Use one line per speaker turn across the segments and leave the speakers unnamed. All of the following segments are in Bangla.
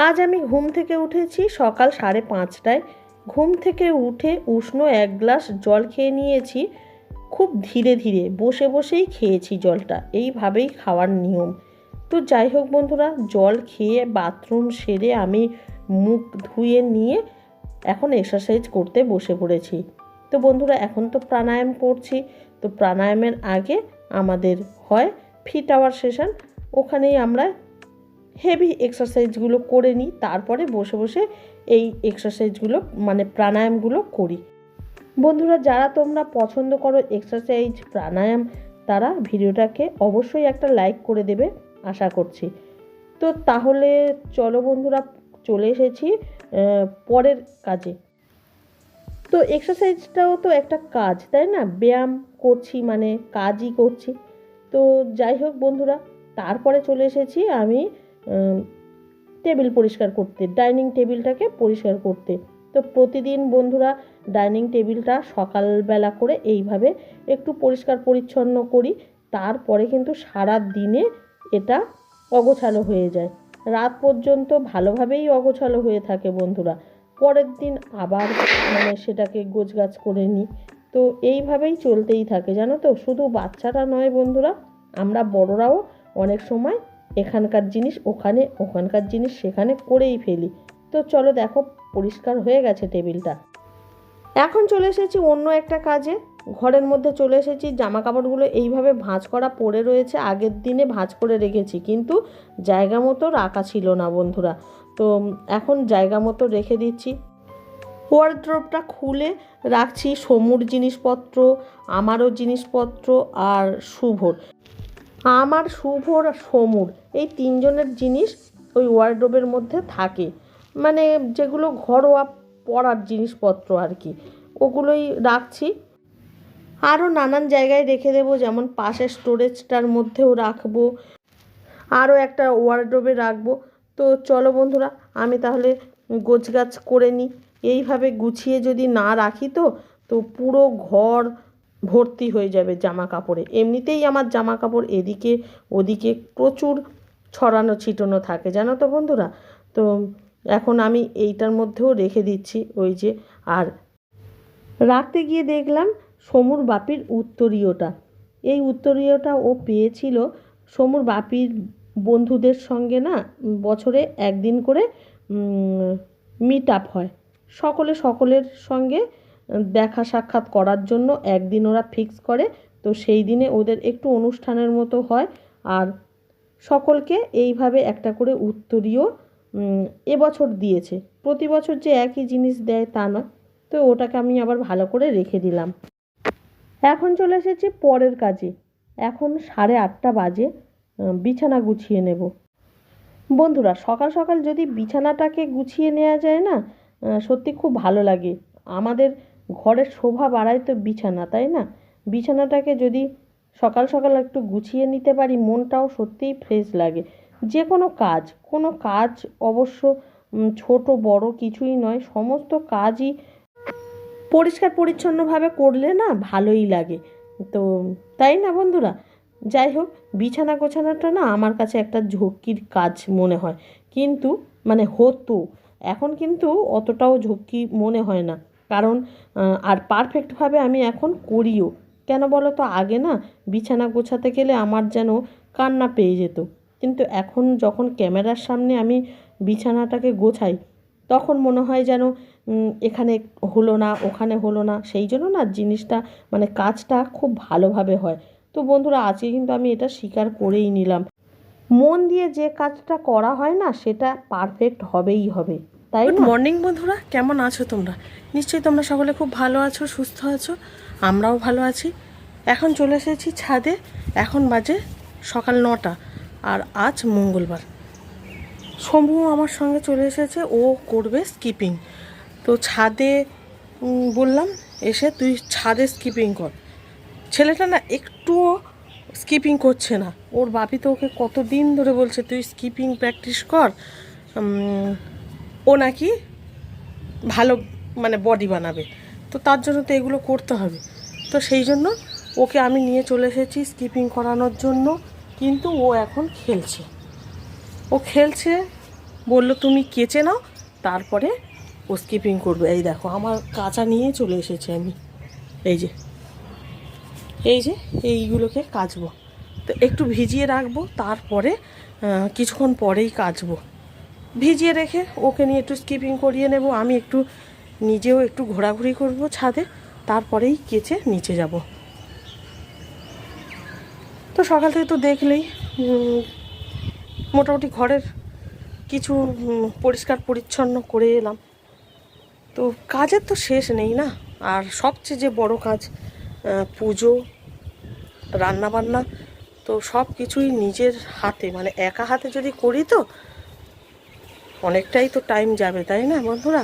আজ আমি ঘুম থেকে উঠেছি সকাল 5:30টায়। ঘুম থেকে উঠে উষ্ণ 1 গ্লাস জল খেয়ে নিয়েছি। খুব ধীরে ধীরে বসে বসেই খেয়েছি জলটা, এইভাবেই খাওয়ার নিয়ম। তো যাই হোক বন্ধুরা, জল খেয়ে বাথরুম সেরে আমি মুখ ধুয়ে নিয়ে এখন এক্সারসাইজ করতে বসে পড়েছি। তো বন্ধুরা, এখন তো প্রাণায়াম করছি। তো প্রাণায়ামের আগে আমাদের হয় ফিট আওয়ার সেশন, ওখানেই আমরা হেভি এক্সারসাইজগুলো করে নিই, তারপরে বসে বসে এই এক্সারসাইজগুলো মানে প্রাণায়ামগুলো করি। বন্ধুরা, যারা তোমরা পছন্দ করো এক্সারসাইজ প্রাণায়াম, তারা ভিডিওটাকে অবশ্যই একটা লাইক করে দেবে আশা করছি। তো তাহলে চলো বন্ধুরা, চলে এসেছি পরের কাজে। তো এক্সারসাইজটাও তো একটা কাজ, তাই না? ব্যায়াম করছি মানে কাজই করছি। তো যাই হোক বন্ধুরা, তারপরে চলে এসেছি আমি টেবিল পরিষ্কার করতে, ডাইনিং টেবিলটাকে পরিষ্কার করতে। তো প্রতিদিন বন্ধুরা ডাইনিং টেবিলটা সকালবেলা করে এইভাবে একটু পরিষ্কার পরিচ্ছন্ন করি, তারপরে কিন্তু সারা দিনে এটা অগোছালো হয়ে যায়, রাত পর্যন্ত ভালোভাবেই অগোছালো হয়ে থাকে বন্ধুরা। পরের দিন আবার সেটাকে গোছগাছ করে নিই। তো এইভাবেই চলতেই থাকে, জানো তো। শুধু বাচ্চারা নয় বন্ধুরা, আমরা বড়রাও অনেক সময় এখানকার জিনিস ওখানে, ওখানকার জিনিস সেখানে করেই ফেলি। তো চলো দেখো, পরিষ্কার হয়ে গেছে টেবিলটা। এখন চলে এসেছি অন্য একটা কাজে। ঘরের মধ্যে চলে এসেছি। জামা কাপড়গুলো এইভাবে ভাঁজ করা পড়ে রয়েছে, আগের দিনে ভাঁজ করে রেখেছি, কিন্তু জায়গা মতো রাখা ছিল না বন্ধুরা। তো এখন জায়গা মতো রেখে দিচ্ছি। ওয়ার্ড্রোবটা খুলে রাখছি সমুর জিনিসপত্র, আমারও জিনিসপত্র, আর শুভর। আমার, শুভর, সমুর, এই তিনজনের জিনিস ওই ওয়ার্ড্রোবের মধ্যে থাকে, মানে যেগুলো ঘরোয়া পরার জিনিসপত্র আর কি, ওগুলোই রাখছি। আরও নানান জায়গায় রেখে দেবো, যেমন পাশের স্টোরেজটার মধ্যেও রাখবো, আরও একটা ওয়ার্ড্রোবে রাখবো। তো চলো বন্ধুরা, আমি তাহলে গোছগাছ করে নিই। এইভাবে গুছিয়ে যদি না রাখি তো তো পুরো ঘর ভর্তি হয়ে যাবে জামা কাপড়ে। এমনিতেই আমার জামা কাপড় এদিকে ওদিকে প্রচুর ছড়ানো ছিটানো থাকে, জানো তো বন্ধুরা। তো এখন আমি এইটার মধ্যেও রেখে দিচ্ছি, ওই যে। আর রাখতে গিয়ে দেখলাম সমুর বাপির উত্তরীয়টা, এই উত্তরীয়টা ও পেয়েছিল সমুর বাপির বন্ধুদের সঙ্গে না, বছরে একদিন করে মিট আপ হয়, সকলের সঙ্গে দেখা সাক্ষাৎ করার জন্য একদিন ওরা ফিক্স করে। তো সেই দিনে ওদের একটু অনুষ্ঠানের মতো হয়, আর সকলকে এইভাবে একটা করে উত্তরীয় এবছর দিয়েছে। প্রতি বছর যে একই জিনিস দেয় তা নয়। তো ওটাকে আমি আবার ভালো করে রেখে দিলাম। এখন চলে এসেছি পরের কাজে। এখন 8:30 বাজে, বিছানা গুছিয়ে নেব। বন্ধুরা, সকাল সকাল যদি বিছানাটাকে গুছিয়ে নেওয়া যায় না, সত্যি খুব ভালো লাগে। আমাদের ঘরের শোভা বাড়ায় তো বিছানা, তাই না? বিছানাটাকে যদি সকাল সকাল একটু গুছিয়ে নিতে পারি, মনটাও সত্যিই ফ্রেশ লাগে। যে কোনো কাজ অবশ্য ছোট বড় কিছুই নয়, সমস্ত কাজই পরিষ্কার পরিচ্ছন্নভাবে করলে না ভালোই লাগে। তো তাই না বন্ধুরা? যাই হোক, বিছানা গোছানোটা না আমার কাছে একটা ঝক্কির কাজ মনে হয়, কিন্তু হতো, এখন কিন্তু অতটাও ঝক্কি মনে হয় না। কারণ আর পারফেক্টভাবে আমি এখন করিও। কেন বলো তো? আগে না বিছানা গোছাতে গেলে আমার যেন কান্না পেয়ে যেত, কিন্তু এখন যখন ক্যামেরার সামনে আমি বিছানাটাকে গোছাই, তখন মনে হয় যেন এখানে হলো না, ওখানে হলো না। সেই জন্য না জিনিসটা কাজটা খুব ভালোভাবে হয়। তো বন্ধুরা, আজকে কিন্তু আমি এটা স্বীকার করেই নিলাম, মন দিয়ে যে কাজটা করা হয় না সেটা পারফেক্ট হবেই হবে, তাই না?
গুড মর্নিং বন্ধুরা, কেমন আছো তোমরা? নিশ্চয়ই তোমরা সকলে খুব ভালো আছো, সুস্থ আছো। আমরাও ভালো আছি। এখন চলে এসেছি ছাদে। এখন বাজে সকাল 9টা, আর আজ মঙ্গলবার। শম্ভু আমার সঙ্গে চলে এসেছে, ও করবে স্কিপিং। তো ছাদে বললাম, এসে তুই ছাদে স্কিপিং কর। ছেলেটা না একটুও স্কিপিং করছে না। ওর বাপি তো ওকে কতদিন ধরে বলছে তুই স্কিপিং প্র্যাকটিস কর, ও নাকি ভালো বডি বানাবে। তো তার জন্য তো এগুলো করতে হবে। তো সেই জন্য ওকে আমি নিয়ে চলে এসেছি স্কিপিং করানোর জন্য। কিন্তু ও এখন খেলছে, বললো তুমি কেচে নাও, তারপরে ও স্কিপিং করবে। এই দেখো আমার কাঁচা নিয়ে চলে এসেছি আমি। এই যে এইগুলোকে কাচবো, তো একটু ভিজিয়ে রাখবো, তারপরে কিছুক্ষণ পরেই কাচবো। ভিজিয়ে রেখে ওকে নিয়ে একটু স্কিপিং করিয়ে নেব, আমি একটু নিজেও একটু ঘোরাঘুরি করব ছাদে, তারপরেই কেচে নিচে যাব। তো সকাল থেকে তো দেখলেই মোটামুটি ঘরের কিছু পরিষ্কার পরিচ্ছন্ন করে এলাম। তো কাজের তো শেষ নেই না। আর সবচেয়ে যে বড় কাজ পুজো, রান্নাবান্না, তো সব কিছুই নিজের হাতে, মানে একা হাতে যদি করি তো অনেকটাই তো টাইম যাবে, তাই না বন্ধুরা?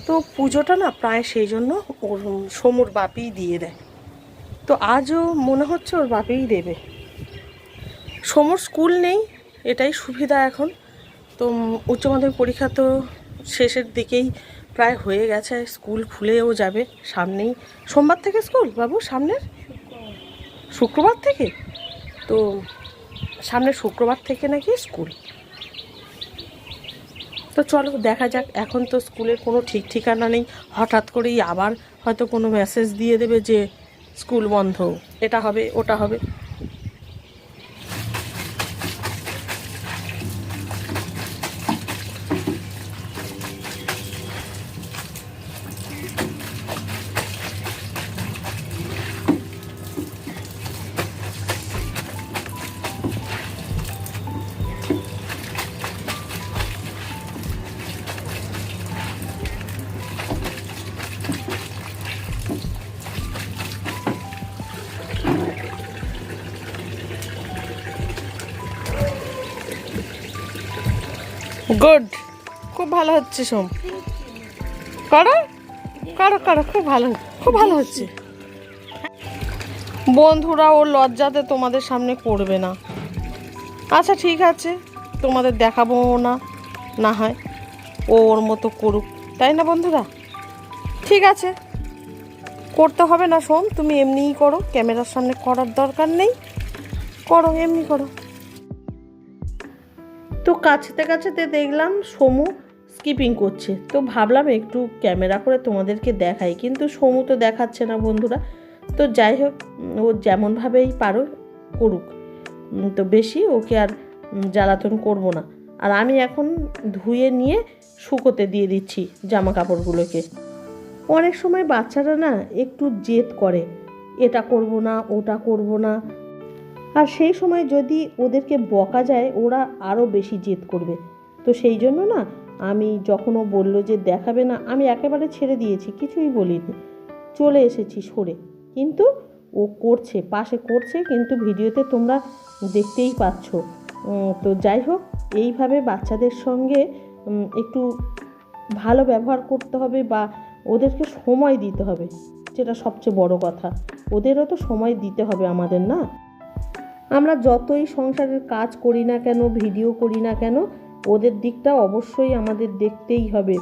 তো পুজোটা না প্রায় সেই জন্য ওর সমুর বাপিই দিয়ে দেয়। তো আজও মনে হচ্ছে ওর বাপিই দেবে। সমুর স্কুল নেই, এটাই সুবিধা এখন। তো উচ্চ মাধ্যমিক পরীক্ষা তো শেষের দিকেই প্রায় হয়ে গেছে, স্কুল খুলেও যাবে সামনেই। সোমবার থেকে স্কুল বাবু, সামনের শুক্রবার থেকে, তো সামনের শুক্রবার থেকে নাকি স্কুল। তো চলো দেখা যাক, এখন তো স্কুলের কোনো ঠিক ঠিকানা নেই, হঠাৎ করেই আবার হয়তো কোনো মেসেজ দিয়ে দেবে যে স্কুল বন্ধ, এটা হবে ওটা হবে। গুড, খুব ভালো হচ্ছে সোম, করো করো করো, খুব ভালো, খুব ভালো হচ্ছে। বন্ধুরা ওর লজ্জাতে তোমাদের সামনে করবে না। আচ্ছা ঠিক আছে, তোমাদের দেখাবো না, না হয় ও ওর মতো করুক, তাই না বন্ধুরা? ঠিক আছে, করতে হবে না সোম, তুমি এমনিই করো, ক্যামেরার সামনে করার দরকার নেই, করো এমনি করো।
তো কাছতে কাছতে দেখলাম সমু স্কিপিং করছে, তো ভাবলাম একটু ক্যামেরা করে তোমাদেরকে দেখাই, কিন্তু সমু তো দেখাচ্ছে না বন্ধুরা। তো যাই হোক, ও যেমনভাবেই পারো করুক, তো বেশি ওকে আর জ্বালাতন করব না। আর আমি এখন ধুয়ে নিয়ে শুকোতে দিয়ে দিচ্ছি জামা কাপড়গুলোকে। অনেক সময় বাচ্চারা না একটু জেদ করে, এটা করব না ওটা করব না, আর সেই সময় যদি ওদেরকে বকা যায় ওরা আরও বেশি জেদ করবে। তো সেই জন্য না আমি যখন ও বললো যে দেখাবে না, আমি একেবারে ছেড়ে দিয়েছি, কিছুই বলিনি, চলে এসেছি সরে। কিন্তু ও করছে, পাশে করছে, কিন্তু ভিডিওতে তোমরা দেখতেই পাচ্ছ। তো যাই হোক, এইভাবে বাচ্চাদের সঙ্গে একটু ভালো ব্যবহার করতে হবে, বা ওদেরকে সময় দিতে হবে, যেটা সবচেয়ে বড় কথা। ওদেরও তো সময় দিতে হবে আমাদের, না? আমরা যতই সংসারের কাজ করি না কেন, ভিডিও করি না কেন, ওদের দিকটা অবশ্যই আমাদের দেখতেই হবে।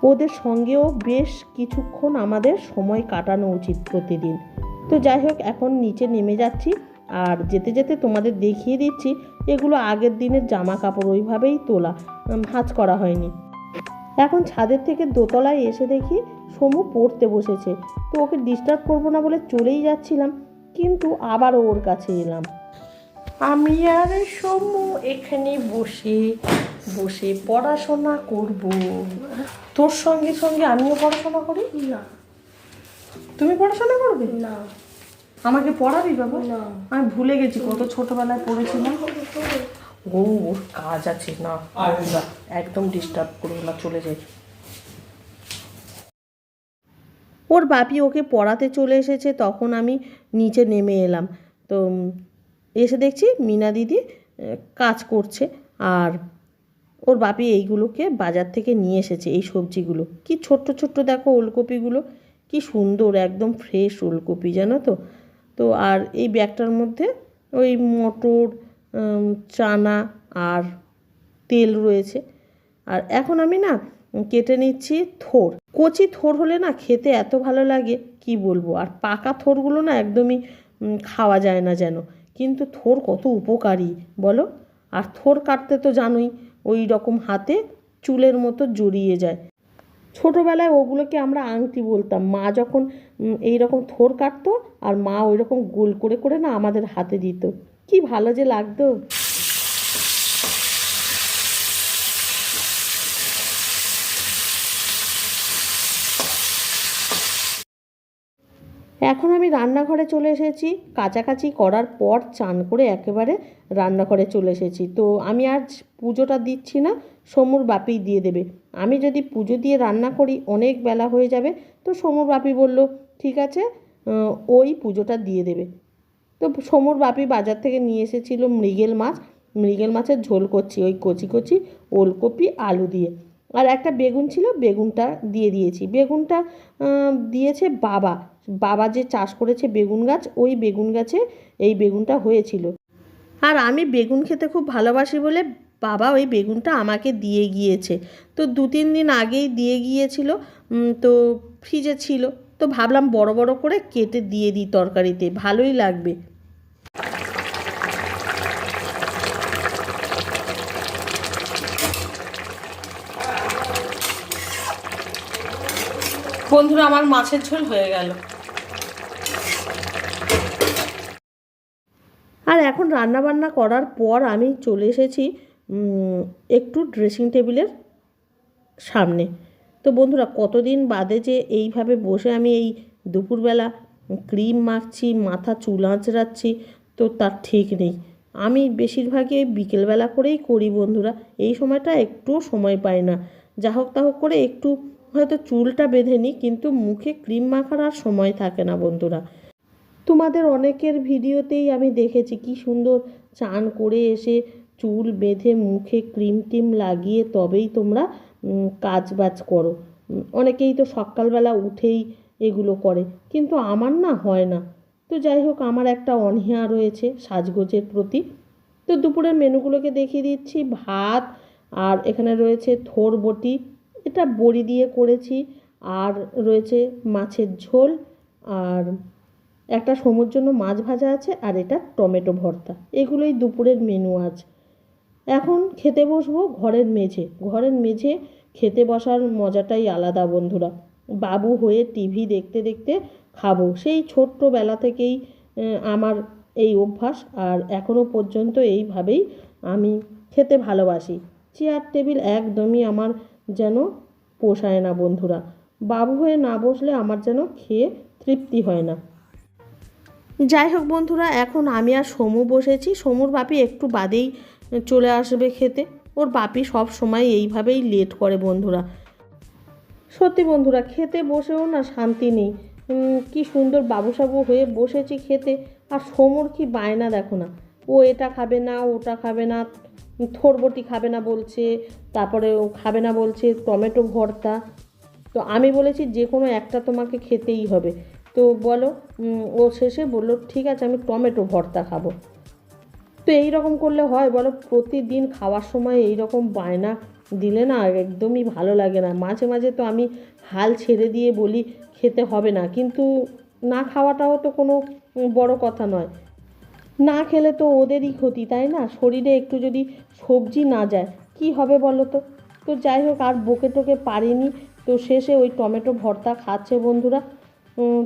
ওদের সঙ্গেও বেশ কিছুক্ষণ আমাদের সময় কাটানো উচিত প্রতিদিন। তো যাই হোক, এখন নিচে নেমে যাচ্ছি, আর যেতে যেতে তোমাদের দেখিয়ে দিচ্ছি এগুলো আগের দিনের জামা কাপড়, ওইভাবেই তোলা, ভাঁজ করা হয়নি। এখন ছাদের থেকে দোতলায় এসে দেখি সমু পড়তে বসেছে, তো ওকে ডিস্টার্ব করবো না বলে চলেই যাচ্ছিলাম, কিন্তু আবারও ওর কাছে এলাম।
আমি আর সমু এখানে বসে বসে পড়াশোনা করব। তোর সঙ্গে সঙ্গে আমিও পড়াশোনা করি
না।
তুমি পড়াশোনা করবে
না।
আমাকে পড়াবি বাবা?
না।
আমি ভুলে গেছি কত ছোটবেলায় পড়েছিলাম। ও ওর কাজ আছে না, একদম ডিস্টার্ব করো না, চলে যাই।
ওর বাপি ওকে পড়াতে চলে এসেছে, তখন আমি নিচে নেমে এলাম। তো এসে দেখছি মিনা দিদি কাজ করছে, আর ওর বাপি এইগুলোকে বাজার থেকে নিয়ে এসেছে, এই সবজিগুলো। কি ছোট্ট ছোট্ট দেখো ওলকপিগুলো, কি সুন্দর, একদম ফ্রেশ ওলকপি, জানো তো। তো আর এই ব্যাগটার মধ্যে ওই মটর, চানা আর তেল রয়েছে। আর এখন আমি না কেটে নিচ্ছি থোড়। কচি থোড় হলে না খেতে এত ভালো লাগে কি বলবো, আর পাকা থোড়গুলো না একদমই খাওয়া যায় না যেন। কিন্তু থোড় কত উপকারী বলো। আর থোড় কাটতে তো জানোই ওই রকম হাতে চুলের মতো জড়িয়ে যায়। ছোটোবেলায় ওগুলোকে আমরা আংটি বলতাম। মা যখন এই রকম থোড় কাটতো আর মা ওই রকম গোল করে করে না আমাদের হাতে দিত, কি ভালো যে লাগতো। এখন আমি রান্নাঘরে চলে এসেছি। কাচাকাচি করার পর চান করে একেবারে রান্নাঘরে চলে এসেছি। তো আমি আজ পুজোটা দিচ্ছি না, সমুর বাপিই দিয়ে দেবে। আমি যদি পুজো দিয়ে রান্না করি অনেক বেলা হয়ে যাবে। তো সমুর বাপি বলল ঠিক আছে, ওই পুজোটা দিয়ে দেবে। তো সমুর বাপি বাজার থেকে নিয়ে এসেছিল মৃগেল মাছ। মৃগেল মাছের ঝোল করছি ওই কচি কচি ওলকপি আলু দিয়ে। আর একটা বেগুন ছিল, বেগুনটা দিয়ে দিয়েছি। বেগুনটা দিয়েছে বাবা। বাবা যে চাষ করেছে বেগুন গাছ, ওই বেগুন গাছে এই বেগুনটা হয়েছিল। আর আমি বেগুন খেতে খুব ভালোবাসি বলে বাবা ওই বেগুনটা আমাকে দিয়ে গিয়েছে। তো 2-3 দিন আগেই দিয়ে গিয়েছিল। তো ফ্রিজে ছিল, তো ভাবলাম বড় বড় করে কেটে দিয়ে দিই তরকারিতে, ভালোই লাগবে।
বন্ধুরা, আমার মাছের ঝোল হয়ে গেল।
আর এখন রান্না বান্না করার পর আমি চলে এসেছি একটু ড্রেসিং টেবিলের সামনে। তো বন্ধুরা, কতদিন বাদে যে এইভাবে বসে আমি এই দুপুরবেলা ক্রিম মাখছি, মাথা চুল আঁচড়াচ্ছি, তো তার ঠিক নেই। আমি বেশিরভাগই এই বিকেলবেলা করেই করি বন্ধুরা। এই সময়টা একটুও সময় পাই না। যা হোক তা হোক করে একটু হয়তো চুলটা বেঁধে নিই, কিন্তু মুখে ক্রিম মাখার আর সময় থাকে না বন্ধুরা। তোমাদের অনেকের ভিডিওতেই আমি দেখেছি কি সুন্দর চান করে এসে চুল বেঁধে মুখে ক্রিম টিম লাগিয়ে তবেই তোমরা কাজ বাজ করো। অনেকেই তো সকালবেলা উঠেই এগুলো করে, কিন্তু আমার না হয় না। তো যাই হোক, আমার একটা অনীহা রয়েছে সাজগোজের প্রতি। তো দুপুরের মেনুগুলোকে দেখিয়ে দিচ্ছি। ভাত, আর এখানে রয়েছে থোড় বটি, এটা বড়ি দিয়ে করেছি। আর রয়েছে মাছের ঝোল, আর একটা সমুর জন্য মাছ ভাজা আছে, আর এটা টমেটো ভর্তা। এগুলোই দুপুরের মেনু আজ। এখন খেতে বসবো ঘরের মেঝে খেতে বসার মজাটাই আলাদা বন্ধুরা। বাবু হয়ে টিভি দেখতে দেখতে খাবো, সেই ছোট্টবেলা থেকেই আমার এই অভ্যাস। আর এখনও পর্যন্ত এইভাবেই আমি খেতে ভালোবাসি। চেয়ার টেবিল একদমই আমার যেন পোষায় না বন্ধুরা। বাবু হয়ে না বসলে আমার যেন খেয়ে তৃপ্তি হয় না। যাই হোক বন্ধুরা, এখন আমি আর সমু বসেছি। সমুর বাপি একটু বাদেই চলে আসবে খেতে। ওর বাপি সব সময় এইভাবেই লেট করে বন্ধুরা। সত্যি বন্ধুরা, খেতে বসেও না শান্তি নেই। কি সুন্দর বাবুসাবু হয়ে বসেছি খেতে, আর সমুর কি বায়না দেখো না। ও এটা খাবে না, ওটা খাবে না, থোড়বটি খাবে না বলছে, তারপরে ও খাবে না বলছে টমেটো ভর্তা। তো আমি বলেছি যে কোনো একটা তোমাকে খেতেই হবে। তো বলো, ও শেষে বললো ঠিক আছে আমি টমেটো ভর্তা খাবো। তো এই রকম করলে হয় বলো? প্রতিদিন খাওয়ার সময় এই রকম বায়না দিলে না একদমই ভালো লাগে না। মাঝে মাঝে তো আমি হাল ছেড়ে দিয়ে বলি খেতে হবে না, কিন্তু না খাওয়াটাও তো কোনো বড় কথা নয়। না খেলে তো ওদেরই ক্ষতি, তাই না? শরীরে একটু যদি সবজি না যায় কি হবে বলো তো? তো যাই হোক, আর বকে টোকে পারিনি। তো শেষে ওই টমেটো ভর্তা খাচ্ছে বন্ধুরা।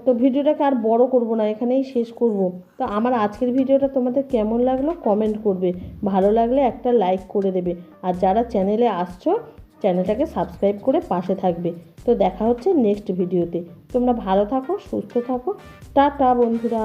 তো ভিডিওটাকে আর বড় করব না, এখানেই শেষ করব। তো আমার আজকের ভিডিওটা তোমাদের কেমন লাগলো কমেন্ট করবে, ভালো লাগলে একটা লাইক করে দেবে। আর যারা চ্যানেলে আসছো চ্যানেলটাকে সাবস্ক্রাইব করে পাশে থাকবে। তো দেখা হচ্ছে নেক্সট ভিডিওতে। তোমরা ভালো থাকো, সুস্থ থাকো। টাটা বন্ধুরা।